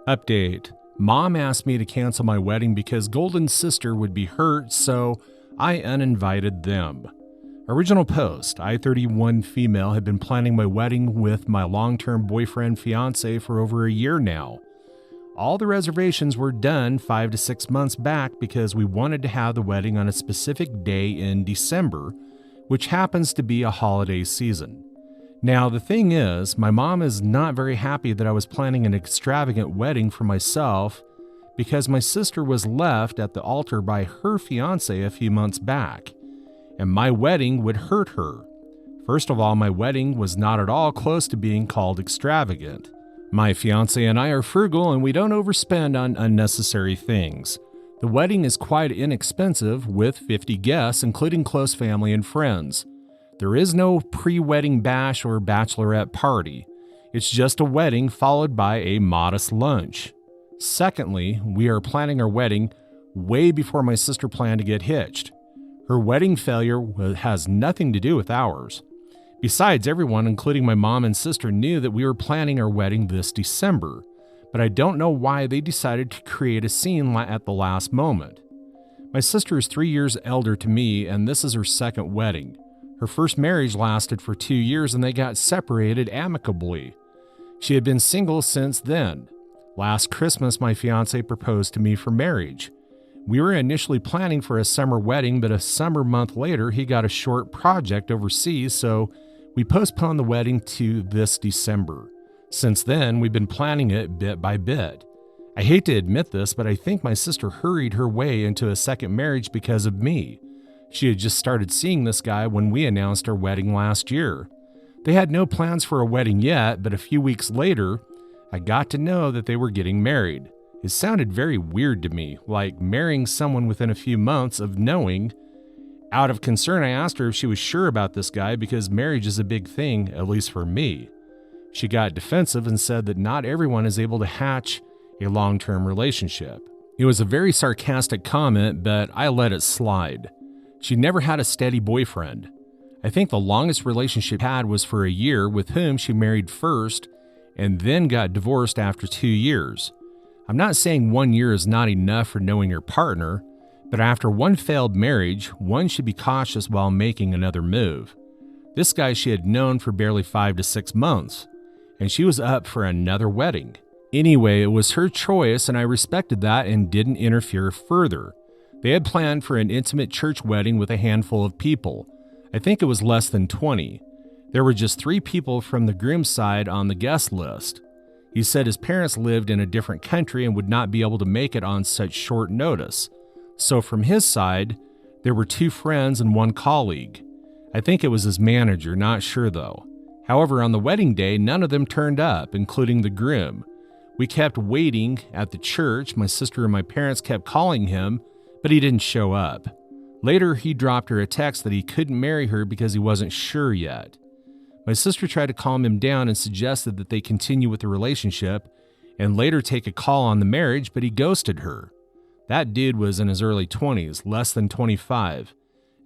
Update. Mom asked me to cancel my wedding because Golden's sister would be hurt, so I uninvited them. Original post. I-31 female had been planning my wedding with my long-term boyfriend fiance for over a year now. All the reservations were done 5 to 6 months back because we wanted to have the wedding on a specific day in December, which happens to be a holiday season. Now, the thing is, my mom is not very happy that I was planning an extravagant wedding for myself because my sister was left at the altar by her fiance a few months back, and my wedding would hurt her. First of all, my wedding was not at all close to being called extravagant. My fiance and I are frugal and we don't overspend on unnecessary things. The wedding is quite inexpensive with 50 guests, including close family and friends. There is no pre-wedding bash or bachelorette party. It's just a wedding followed by a modest lunch. Secondly, we are planning our wedding way before my sister planned to get hitched. Her wedding failure has nothing to do with ours. Besides, everyone, including my mom and sister, knew that we were planning our wedding this December, but I don't know why they decided to create a scene at the last moment. My sister is 3 years elder to me, and this is her second wedding. Her first marriage lasted for 2 years and they got separated amicably. She had been single since then. Last Christmas, my fiance proposed to me for marriage. We were initially planning for a summer wedding, but a summer month later, he got a short project overseas, so we postponed the wedding to this December. Since then, we've been planning it bit by bit. I hate to admit this, but I think my sister hurried her way into a second marriage because of me. She had just started seeing this guy when we announced our wedding last year. They had no plans for a wedding yet, but a few weeks later, I got to know that they were getting married. It sounded very weird to me, like marrying someone within a few months of knowing. Out of concern, I asked her if she was sure about this guy because marriage is a big thing, at least for me. She got defensive and said that not everyone is able to hatch a long-term relationship. It was a very sarcastic comment, but I let it slide. She never had a steady boyfriend. I think the longest relationship she had was for a year, with whom she married first and then got divorced after 2 years. I'm not saying 1 year is not enough for knowing your partner, but after one failed marriage, one should be cautious while making another move. This guy she had known for barely 5 to 6 months, and she was up for another wedding. Anyway, it was her choice and I respected that and didn't interfere further. They had planned for an intimate church wedding with a handful of people. I think it was less than 20. There were just 3 people from the groom's side on the guest list. He said his parents lived in a different country and would not be able to make it on such short notice. So from his side, there were 2 friends and 1 colleague. I think it was his manager, not sure though. However, on the wedding day, none of them turned up, including the groom. We kept waiting at the church. My sister and my parents kept calling him, but he didn't show up. Later, he dropped her a text that he couldn't marry her because he wasn't sure yet. My sister tried to calm him down and suggested that they continue with the relationship and later take a call on the marriage, but he ghosted her. That dude was in his early 20s, less than 25.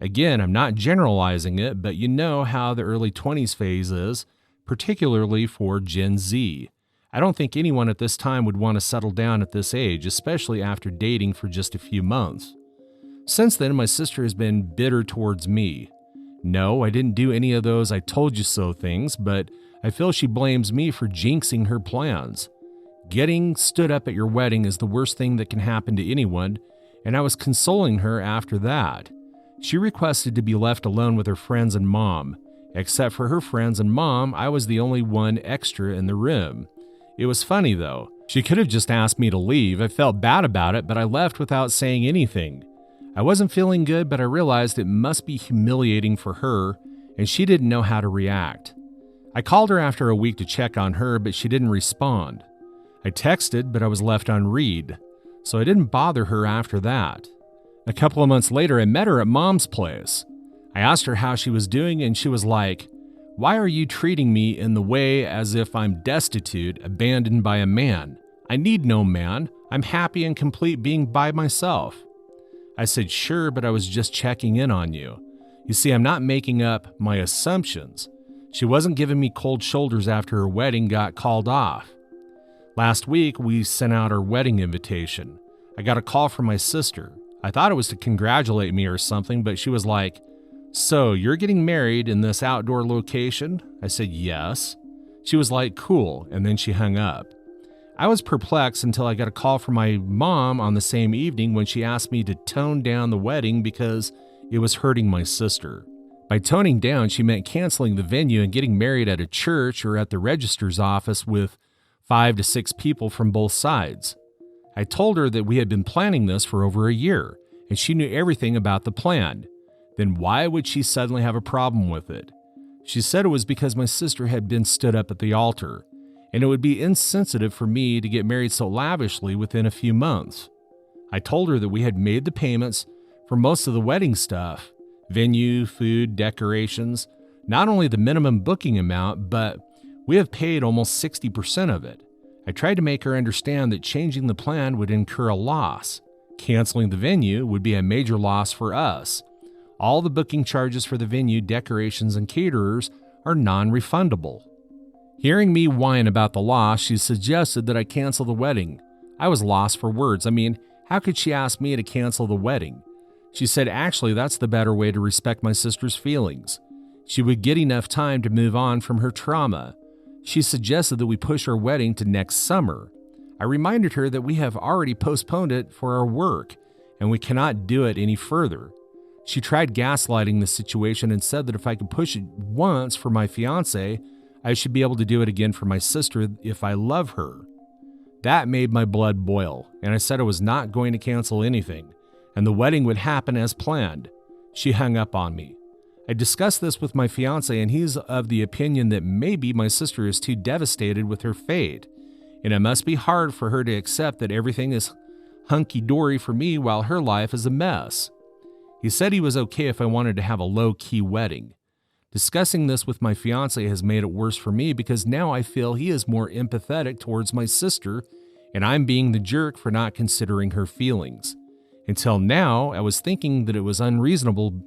Again, I'm not generalizing it, but you know how the early 20s phase is, particularly for Gen Z. I don't think anyone at this time would want to settle down at this age, especially after dating for just a few months. Since then, my sister has been bitter towards me. No, I didn't do any of those I told you so things, but I feel she blames me for jinxing her plans. Getting stood up at your wedding is the worst thing that can happen to anyone, and I was consoling her after that. She requested to be left alone with her friends and mom. Except for her friends and mom, I was the only one extra in the room. It was funny though. She could have just asked me to leave. I felt bad about it, but I left without saying anything. I wasn't feeling good, but I realized it must be humiliating for her, and she didn't know how to react. I called her after a week to check on her, but she didn't respond. I texted, but I was left on read, so I didn't bother her after that. A couple of months later, I met her at Mom's place. I asked her how she was doing, and she was like, "Why are you treating me in the way as if I'm destitute, abandoned by a man? I need no man. I'm happy and complete being by myself." I said, "Sure, but I was just checking in on you. You see, I'm not making up my assumptions." She wasn't giving me cold shoulders after her wedding got called off. Last week, we sent out our wedding invitation. I got a call from my sister. I thought it was to congratulate me or something, but she was like, "So, you're getting married in this outdoor location?" I said, "Yes." She was like, "Cool," and then she hung up. I was perplexed until I got a call from my mom on the same evening when she asked me to tone down the wedding because it was hurting my sister. By toning down, she meant canceling the venue and getting married at a church or at the registrar's office with 5 to 6 people from both sides. I told her that we had been planning this for over a year, and she knew everything about the plan. Then why would she suddenly have a problem with it? She said it was because my sister had been stood up at the altar, and it would be insensitive for me to get married so lavishly within a few months. I told her that we had made the payments for most of the wedding stuff, venue, food, decorations, not only the minimum booking amount, but we have paid almost 60% of it. I tried to make her understand that changing the plan would incur a loss. Canceling the venue would be a major loss for us. All the booking charges for the venue, decorations, and caterers are non-refundable. Hearing me whine about the loss, she suggested that I cancel the wedding. I was lost for words. I mean, how could she ask me to cancel the wedding? She said, actually, that's the better way to respect my sister's feelings. She would get enough time to move on from her trauma. She suggested that we push our wedding to next summer. I reminded her that we have already postponed it for our work, and we cannot do it any further. She tried gaslighting the situation and said that if I could push it once for my fiancé, I should be able to do it again for my sister if I love her. That made my blood boil, and I said I was not going to cancel anything, and the wedding would happen as planned. She hung up on me. I discussed this with my fiancé, and he's of the opinion that maybe my sister is too devastated with her fate, and it must be hard for her to accept that everything is hunky-dory for me while her life is a mess. He said he was okay if I wanted to have a low-key wedding. Discussing this with my fiancé has made it worse for me because now I feel he is more empathetic towards my sister, and I'm being the jerk for not considering her feelings. Until now, I was thinking that it was unreasonable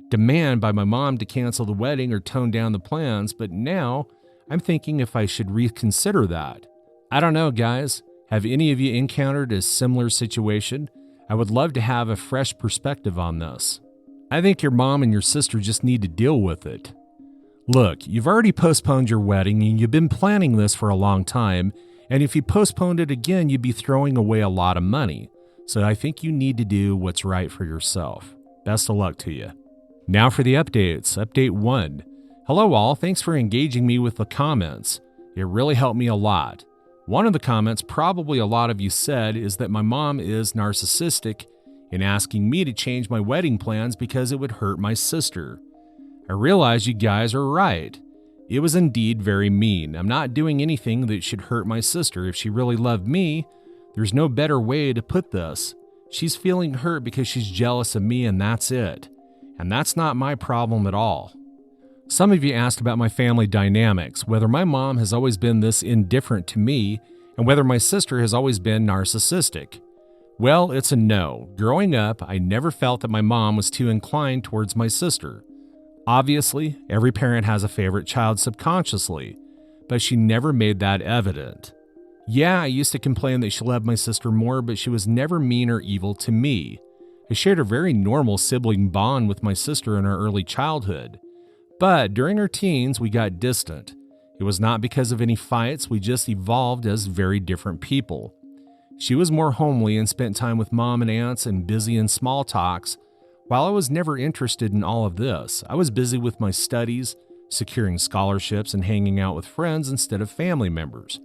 demand by my mom to cancel the wedding or tone down the plans, but now I'm thinking if I should reconsider that. I don't know, guys. Have any of you encountered a similar situation? I would love to have a fresh perspective on this. I think your mom and your sister just need to deal with it. Look, you've already postponed your wedding and you've been planning this for a long time, and if you postponed it again, you'd be throwing away a lot of money. So I think you need to do what's right for yourself. Best of luck to you. Now for the updates. Update 1. Hello all, thanks for engaging me with the comments. It really helped me a lot. One of the comments probably a lot of you said is that my mom is narcissistic in asking me to change my wedding plans because it would hurt my sister. I realize you guys are right. It was indeed very mean. I'm not doing anything that should hurt my sister. If she really loved me, there's no better way to put this. She's feeling hurt because she's jealous of me, and that's it. And that's not my problem at all. Some of you asked about my family dynamics, whether my mom has always been this indifferent to me, and whether my sister has always been narcissistic. Well, it's a no. Growing up, I never felt that my mom was too inclined towards my sister. Obviously, every parent has a favorite child subconsciously, but she never made that evident. Yeah, I used to complain that she loved my sister more, but she was never mean or evil to me. I shared a very normal sibling bond with my sister in our early childhood. But during our teens, we got distant. It was not because of any fights, we just evolved as very different people. She was more homely and spent time with mom and aunts and busy in small talks. While I was never interested in all of this, I was busy with my studies, securing scholarships, and hanging out with friends instead of family members.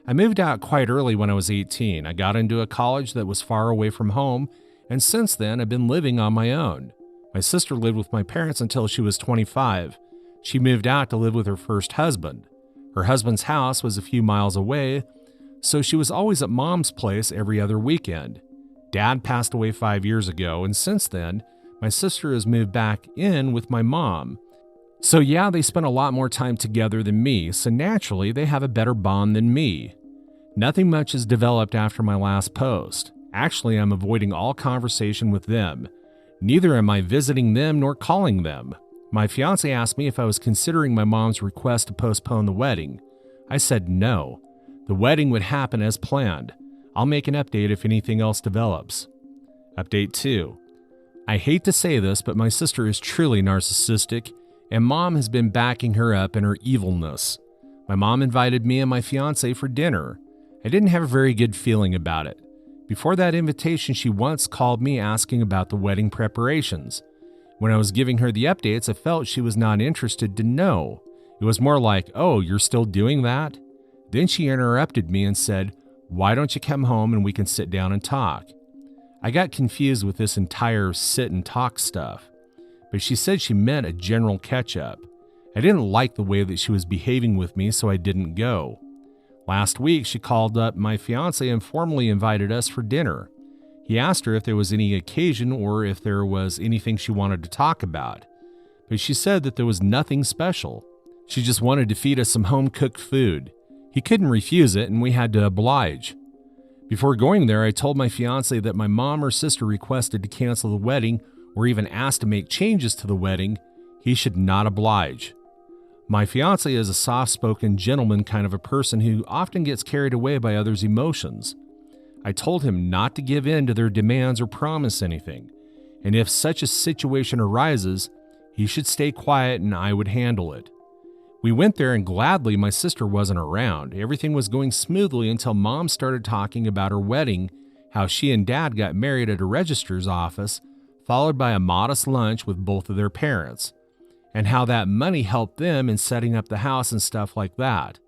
I moved out quite early when I was 18. I got into a college that was far away from home, and since then I've been living on my own. My sister lived with my parents until she was 25. She moved out to live with her first husband. Her husband's house was a few miles away, so she was always at mom's place every other weekend. Dad passed away 5 years ago, and since then, my sister has moved back in with my mom. So yeah, they spent a lot more time together than me, so naturally they have a better bond than me. Nothing much has developed after my last post. Actually, I'm avoiding all conversation with them. Neither am I visiting them nor calling them. My fiance asked me if I was considering my mom's request to postpone the wedding. I said no. The wedding would happen as planned. I'll make an update if anything else develops. Update 2. I hate to say this, but my sister is truly narcissistic, and Mom has been backing her up in her evilness. My mom invited me and my fiance for dinner. I didn't have a very good feeling about it. Before that invitation, she once called me asking about the wedding preparations. When I was giving her the updates, I felt she was not interested to know. It was more like, "Oh, you're still doing that?" Then she interrupted me and said, "Why don't you come home and we can sit down and talk?" I got confused with this entire sit and talk stuff, but she said she meant a general catch-up. I didn't like the way that she was behaving with me, so I didn't go. Last week, she called up my fiance and formally invited us for dinner. He asked her if there was any occasion or if there was anything she wanted to talk about, but she said that there was nothing special. She just wanted to feed us some home-cooked food. He couldn't refuse it, and we had to oblige. Before going there, I told my fiance that my mom or sister requested to cancel the wedding or even asked to make changes to the wedding. He should not oblige. My fiance is a soft-spoken gentleman kind of a person who often gets carried away by others' emotions. I told him not to give in to their demands or promise anything, and if such a situation arises, he should stay quiet and I would handle it. We went there and gladly my sister wasn't around. Everything was going smoothly until Mom started talking about her wedding, how she and Dad got married at a registrar's office, followed by a modest lunch with both of their parents, and how that money helped them in setting up the house and stuff like that.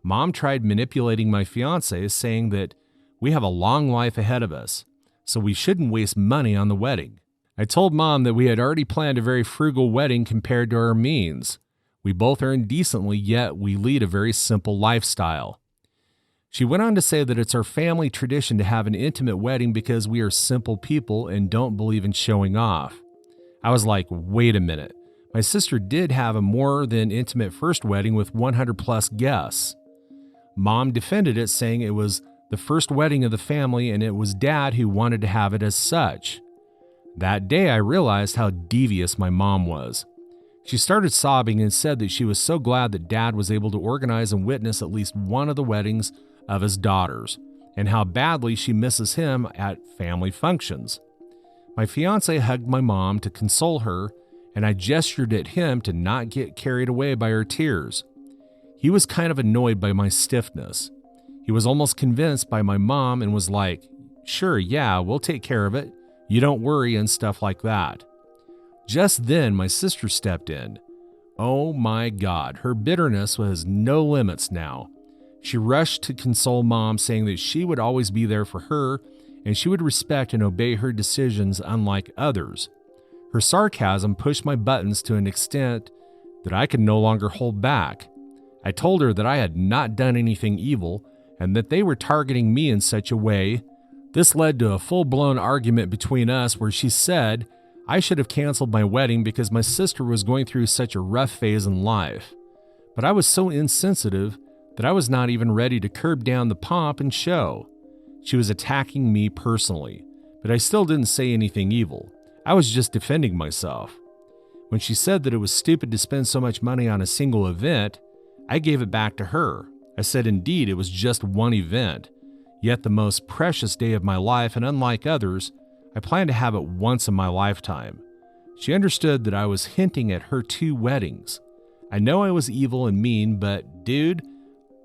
Mom tried manipulating my fiance, saying that we have a long life ahead of us, so we shouldn't waste money on the wedding. I told Mom that we had already planned a very frugal wedding compared to our means. We both earn decently, yet we lead a very simple lifestyle. She went on to say that it's our family tradition to have an intimate wedding because we are simple people and don't believe in showing off. I was like, wait a minute. My sister did have a more than intimate first wedding with 100 plus guests. Mom defended it, saying it was the first wedding of the family and it was Dad who wanted to have it as such. That day I realized how devious my mom was. She started sobbing and said that she was so glad that Dad was able to organize and witness at least one of the weddings of his daughters, and how badly she misses him at family functions. My fiance hugged my mom to console her, and I gestured at him to not get carried away by her tears. He was kind of annoyed by my stiffness. He was almost convinced by my mom and was like, "Sure, yeah, we'll take care of it. You don't worry," and stuff like that. Just then, my sister stepped in. Oh my God, her bitterness has no limits now. She rushed to console Mom, saying that she would always be there for her and she would respect and obey her decisions unlike others. Her sarcasm pushed my buttons to an extent that I could no longer hold back. I told her that I had not done anything evil and that they were targeting me in such a way. This led to a full-blown argument between us where she said I should have canceled my wedding because my sister was going through such a rough phase in life. But I was so insensitive that I was not even ready to curb down the pomp and show. She was attacking me personally, but I still didn't say anything evil. I was just defending myself. When she said that it was stupid to spend so much money on a single event, I gave it back to her. I said indeed it was just one event, yet the most precious day of my life, and unlike others, I plan to have it once in my lifetime. She understood that I was hinting at her 2 weddings. I know I was evil and mean, but dude,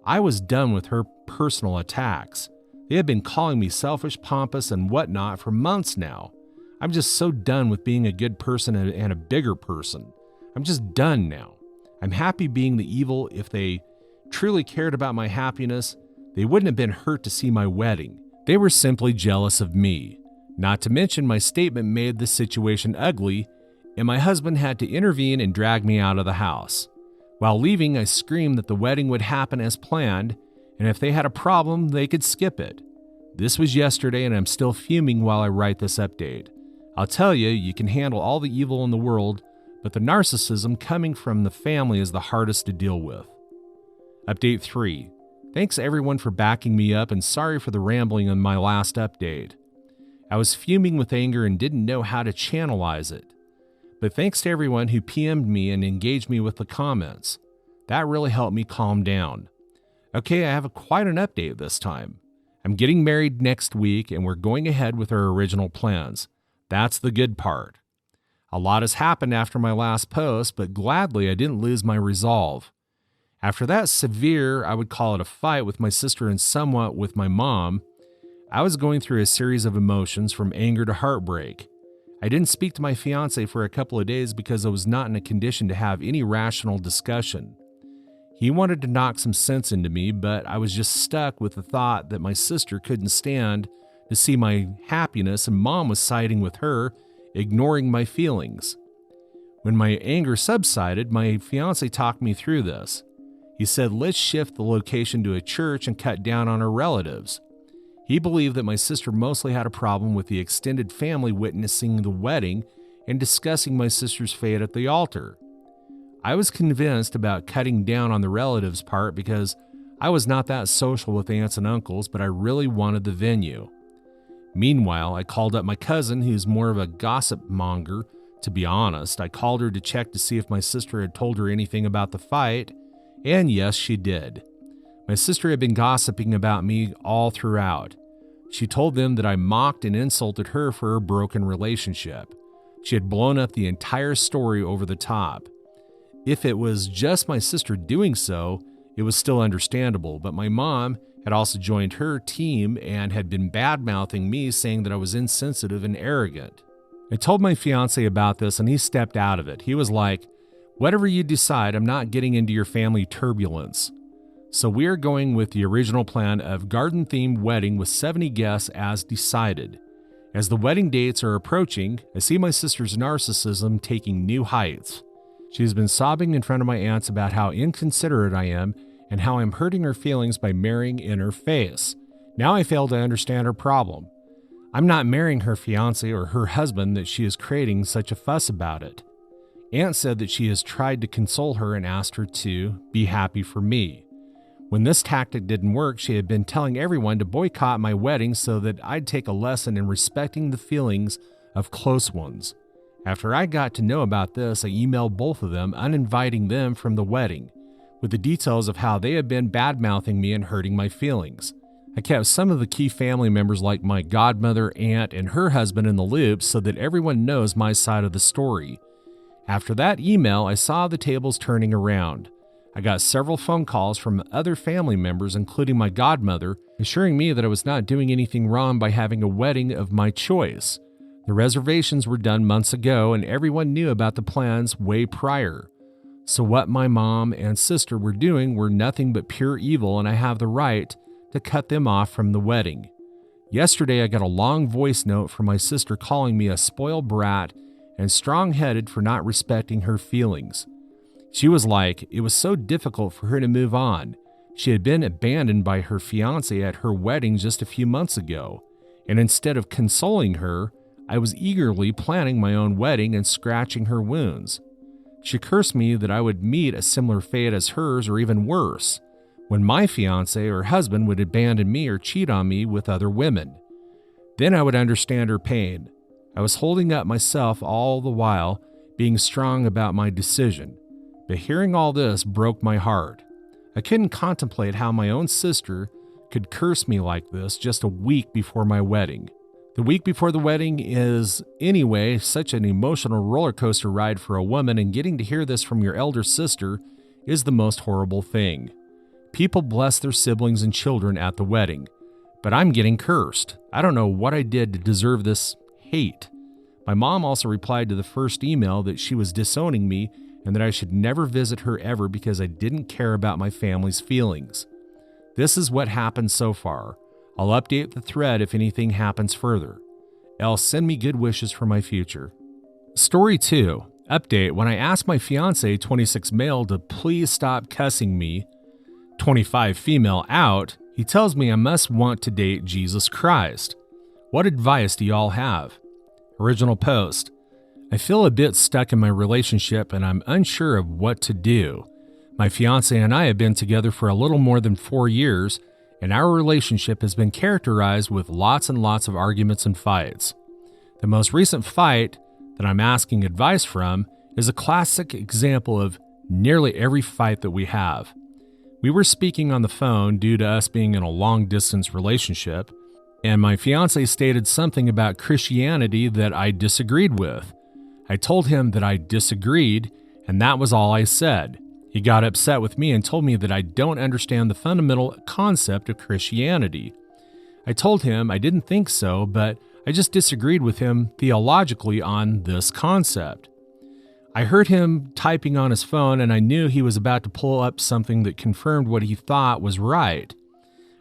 I was done with her personal attacks. They had been calling me selfish, pompous, and whatnot for months now. I'm just so done with being a good person and a bigger person. I'm just done now. I'm happy being the evil. If they truly cared about my happiness, they wouldn't have been hurt to see my wedding. They were simply jealous of me. Not to mention my statement made the situation ugly, and my husband had to intervene and drag me out of the house. While leaving, I screamed that the wedding would happen as planned, and if they had a problem, they could skip it. This was yesterday, and I'm still fuming while I write this update. I'll tell you, you can handle all the evil in the world, but the narcissism coming from the family is the hardest to deal with. Update 3. Thanks everyone for backing me up, and sorry for the rambling on my last update. I was fuming with anger and didn't know how to channelize it. But thanks to everyone who PM'd me and engaged me with the comments. That really helped me calm down. Okay, I have quite an update this time. I'm getting married next week and we're going ahead with our original plans. That's the good part. A lot has happened after my last post, but gladly I didn't lose my resolve. After that severe, I would call it a fight with my sister and somewhat with my mom, I was going through a series of emotions from anger to heartbreak. I didn't speak to my fiance for a couple of days because I was not in a condition to have any rational discussion. He wanted to knock some sense into me, but I was just stuck with the thought that my sister couldn't stand to see my happiness and mom was siding with her, ignoring my feelings. When my anger subsided, my fiance talked me through this. He said, let's shift the location to a church and cut down on our relatives. He believed that my sister mostly had a problem with the extended family witnessing the wedding and discussing my sister's fate at the altar. I was convinced about cutting down on the relatives part because I was not that social with aunts and uncles, but I really wanted the venue. Meanwhile, I called up my cousin, who's more of a gossip monger. To be honest, I called her to check to see if my sister had told her anything about the fight, and yes, she did. My sister had been gossiping about me all throughout. She told them that I mocked and insulted her for her broken relationship. She had blown up the entire story over the top. If it was just my sister doing so, it was still understandable, but my mom had also joined her team and had been bad-mouthing me, saying that I was insensitive and arrogant. I told my fiance about this and he stepped out of it. He was like, whatever you decide, I'm not getting into your family turbulence. So we are going with the original plan of garden-themed wedding with 70 guests as decided. As the wedding dates are approaching, I see my sister's narcissism taking new heights. She has been sobbing in front of my aunts about how inconsiderate I am and how I'm hurting her feelings by marrying in her face. Now I fail to understand her problem. I'm not marrying her fiance or her husband that she is creating such a fuss about it. Aunt said that she has tried to console her and asked her to be happy for me. When this tactic didn't work, she had been telling everyone to boycott my wedding so that I'd take a lesson in respecting the feelings of close ones. After I got to know about this, I emailed both of them, uninviting them from the wedding, with the details of how they had been bad-mouthing me and hurting my feelings. I kept some of the key family members like my godmother, aunt, and her husband in the loop so that everyone knows my side of the story. After that email, I saw the tables turning around. I got several phone calls from other family members, including my godmother, assuring me that I was not doing anything wrong by having a wedding of my choice. The reservations were done months ago, and everyone knew about the plans way prior. So what my mom and sister were doing were nothing but pure evil, and I have the right to cut them off from the wedding. Yesterday, I got a long voice note from my sister calling me a spoiled brat and strong-headed for not respecting her feelings. She was like, it was so difficult for her to move on. She had been abandoned by her fiancé at her wedding just a few months ago, and instead of consoling her, I was eagerly planning my own wedding and scratching her wounds. She cursed me that I would meet a similar fate as hers or even worse, when my fiancé or husband would abandon me or cheat on me with other women. Then I would understand her pain. I was holding up myself all the while, being strong about my decision. But hearing all this broke my heart. I couldn't contemplate how my own sister could curse me like this just a week before my wedding. The week before the wedding is, anyway, such an emotional roller coaster ride for a woman, and getting to hear this from your elder sister is the most horrible thing. People bless their siblings and children at the wedding, but I'm getting cursed. I don't know what I did to deserve this hate. My mom also replied to the first email that she was disowning me and that I should never visit her ever because I didn't care about my family's feelings. This is what happened so far. I'll update the thread if anything happens further. Else send me good wishes for my future. Story 2. Update. When I asked my fiancé, 26 male, to please stop cussing me, 25 female, out, he tells me I must want to date Jesus Christ. What advice do y'all have? Original post. I feel a bit stuck in my relationship and I'm unsure of what to do. My fiancé and I have been together for a little more than 4 years, and our relationship has been characterized with lots and lots of arguments and fights. The most recent fight that I'm asking advice from is a classic example of nearly every fight that we have. We were speaking on the phone due to us being in a long-distance relationship, and my fiance stated something about Christianity that I disagreed with. I told him that I disagreed, and that was all I said. He got upset with me and told me that I don't understand the fundamental concept of Christianity. I told him I didn't think so, but I just disagreed with him theologically on this concept. I heard him typing on his phone, and I knew he was about to pull up something that confirmed what he thought was right.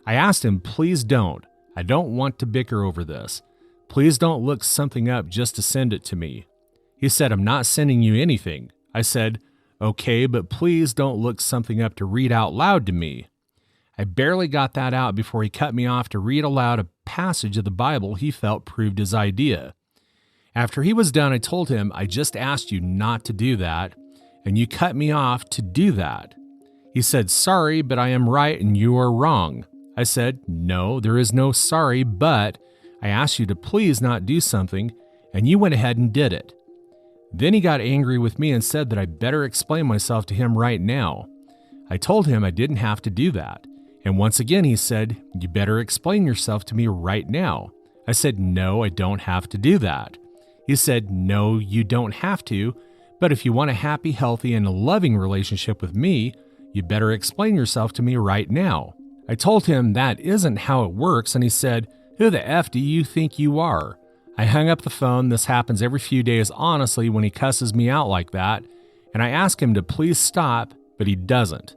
I asked him, please don't. I don't want to bicker over this. Please don't look something up just to send it to me. He said, I'm not sending you anything. I said, okay, but please don't look something up to read out loud to me. I barely got that out before he cut me off to read aloud a passage of the Bible he felt proved his idea. After he was done, I told him, I just asked you not to do that, and you cut me off to do that. He said, sorry, but I am right and you are wrong. I said, no, there is no sorry, but I asked you to please not do something, and you went ahead and did it. Then he got angry with me and said that I better explain myself to him right now. I told him I didn't have to do that. And once again, he said, you better explain yourself to me right now. I said, no, I don't have to do that. He said, no, you don't have to, but if you want a happy, healthy, and a loving relationship with me, you better explain yourself to me right now. I told him that isn't how it works, and he said, who the F do you think you are? I hung up the phone. This happens every few days, honestly, when he cusses me out like that, and I ask him to please stop, but he doesn't.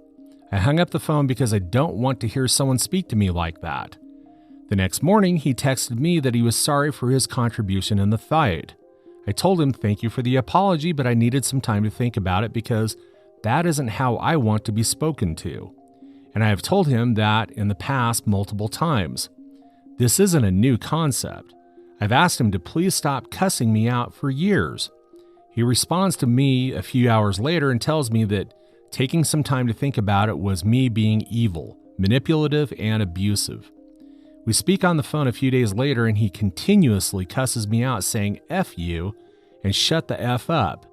I hung up the phone because I don't want to hear someone speak to me like that. The next morning, he texted me that he was sorry for his contribution in the fight. I told him thank you for the apology, but I needed some time to think about it because that isn't how I want to be spoken to. And I have told him that in the past multiple times. This isn't a new concept. I've asked him to please stop cussing me out for years. He responds to me a few hours later and tells me that taking some time to think about it was me being evil, manipulative, and abusive. We speak on the phone a few days later and he continuously cusses me out saying F you and shut the F up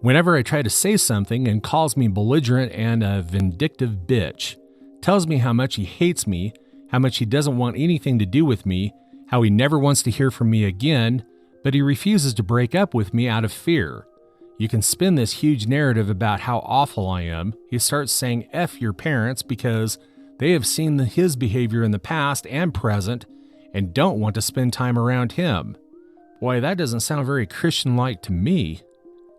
whenever I try to say something, and calls me belligerent and a vindictive bitch. Tells me how much he hates me, how much he doesn't want anything to do with me, how he never wants to hear from me again, but he refuses to break up with me out of fear. You can spin this huge narrative about how awful I am. He starts saying F your parents because they have seen his behavior in the past and present and don't want to spend time around him. Boy, that doesn't sound very Christian-like to me.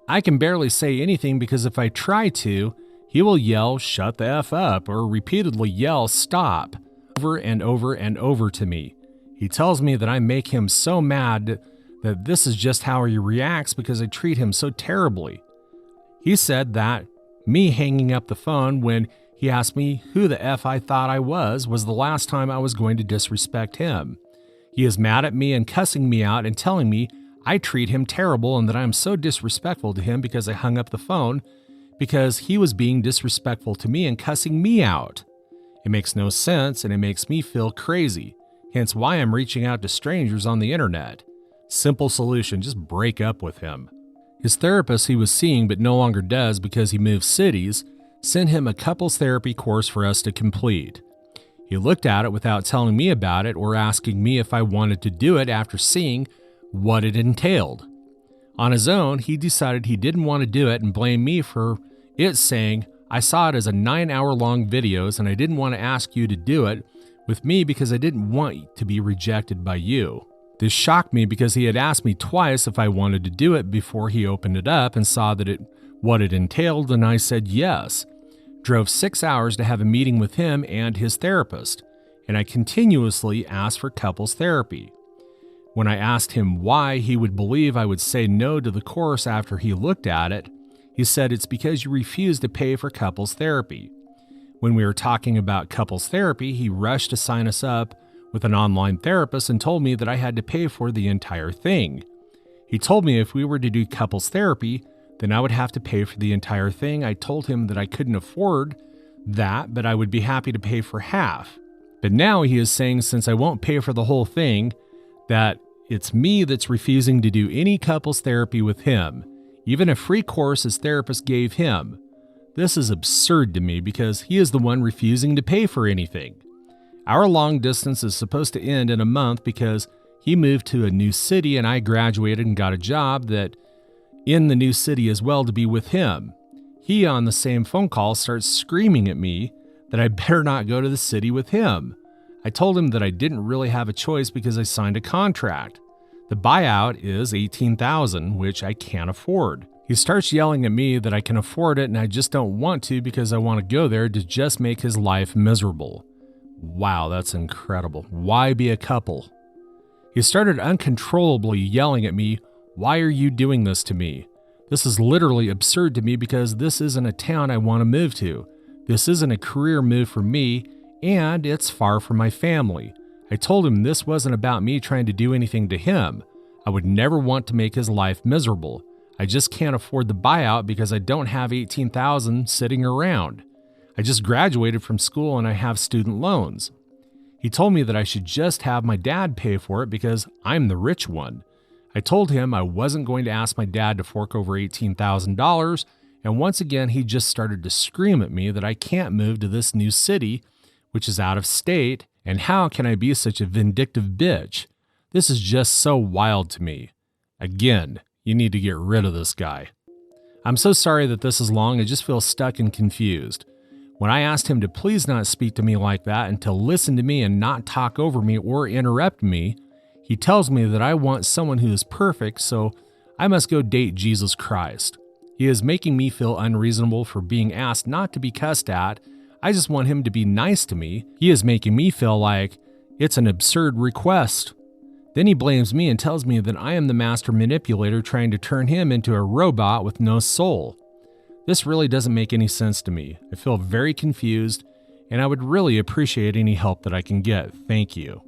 I can barely say anything because if I try to, he will yell, shut the F up, or repeatedly yell, stop, over and over and over to me. He tells me that I make him so mad that this is just how he reacts because I treat him so terribly. He said that me hanging up the phone when he asked me who the F I thought I was the last time I was going to disrespect him. He is mad at me and cussing me out and telling me I treat him terrible and that I am so disrespectful to him because I hung up the phone because he was being disrespectful to me and cussing me out. It makes no sense and it makes me feel crazy, hence why I'm reaching out to strangers on the internet. Simple solution, just break up with him. His therapist he was seeing but no longer does because he moved cities sent him a couples therapy course for us to complete. He looked at it without telling me about it or asking me if I wanted to do it after seeing what it entailed. On his own, he decided he didn't want to do it and blamed me for it, saying, I saw it as a 9-hour-long videos and I didn't want to ask you to do it with me because I didn't want to be rejected by you. This shocked me because he had asked me twice if I wanted to do it before he opened it up and saw what it entailed, and I said yes. Drove 6 hours to have a meeting with him and his therapist, and I continuously asked for couples therapy. When I asked him why he would believe I would say no to the course after he looked at it, he said it's because you refuse to pay for couples therapy. When we were talking about couples therapy, he rushed to sign us up with an online therapist and told me that I had to pay for the entire thing. He told me if we were to do couples therapy, then I would have to pay for the entire thing. I told him that I couldn't afford that, but I would be happy to pay for half. But now he is saying since I won't pay for the whole thing, that it's me that's refusing to do any couples therapy with him, even a free course his therapist gave him. This is absurd to me because he is the one refusing to pay for anything. Our long distance is supposed to end in a month because he moved to a new city and I graduated and got a job that in the new city as well to be with him. He, on the same phone call, starts screaming at me that I better not go to the city with him. I told him that I didn't really have a choice because I signed a contract. The buyout is $18,000, which I can't afford. He starts yelling at me that I can afford it and I just don't want to because I want to go there to just make his life miserable. Wow, that's incredible. Why be a couple? He started uncontrollably yelling at me, "Why are you doing this to me? This is literally absurd to me because this isn't a town I want to move to. This isn't a career move for me, and it's far from my family." I told him this wasn't about me trying to do anything to him. I would never want to make his life miserable. I just can't afford the buyout because I don't have $18,000 sitting around. I just graduated from school and I have student loans. He told me that I should just have my dad pay for it because I'm the rich one. I told him I wasn't going to ask my dad to fork over $18,000, and once again he just started to scream at me that I can't move to this new city, which is out of state, and how can I be such a vindictive bitch? This is just so wild to me. Again, you need to get rid of this guy. I'm so sorry that this is long. I just feel stuck and confused. When I asked him to please not speak to me like that and to listen to me and not talk over me or interrupt me, he tells me that I want someone who is perfect, so I must go date Jesus Christ. He is making me feel unreasonable for being asked not to be cussed at. I just want him to be nice to me. He is making me feel like it's an absurd request. Then he blames me and tells me that I am the master manipulator trying to turn him into a robot with no soul. This really doesn't make any sense to me. I feel very confused, and I would really appreciate any help that I can get. Thank you.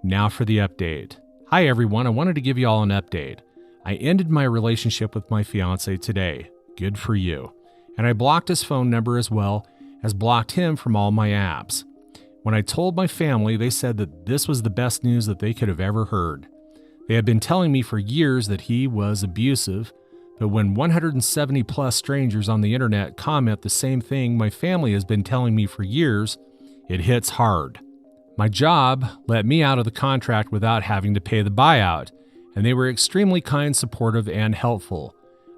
Now for the update. Hi everyone, I wanted to give you all an update. I ended my relationship with my fiance today. Good for you. And I blocked his phone number as well as blocked him from all my apps. When I told my family, they said that this was the best news that they could have ever heard. They had been telling me for years that he was abusive, but when 170 plus strangers on the internet comment the same thing my family has been telling me for years, it hits hard. My job let me out of the contract without having to pay the buyout, and they were extremely kind, supportive, and helpful.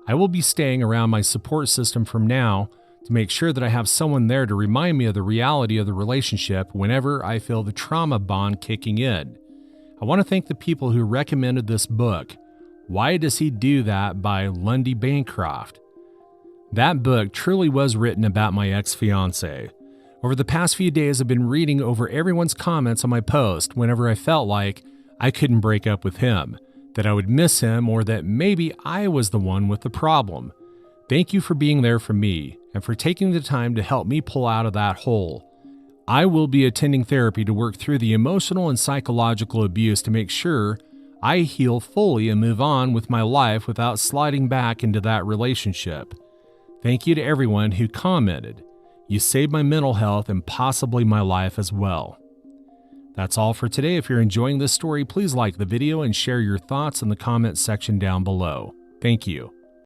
I will be staying around my support system from now to make sure that I have someone there to remind me of the reality of the relationship whenever I feel the trauma bond kicking in. I want to thank the people who recommended this book, Why Does He Do That by Lundy Bancroft. That book truly was written about my ex-fiance. Over the past few days, I've been reading over everyone's comments on my post whenever I felt like I couldn't break up with him, that I would miss him, or that maybe I was the one with the problem. Thank you for being there for me and for taking the time to help me pull out of that hole. I will be attending therapy to work through the emotional and psychological abuse to make sure I heal fully and move on with my life without sliding back into that relationship. Thank you to everyone who commented. You saved my mental health and possibly my life as well. That's all for today. If you're enjoying this story, please like the video and share your thoughts in the comments section down below. Thank you.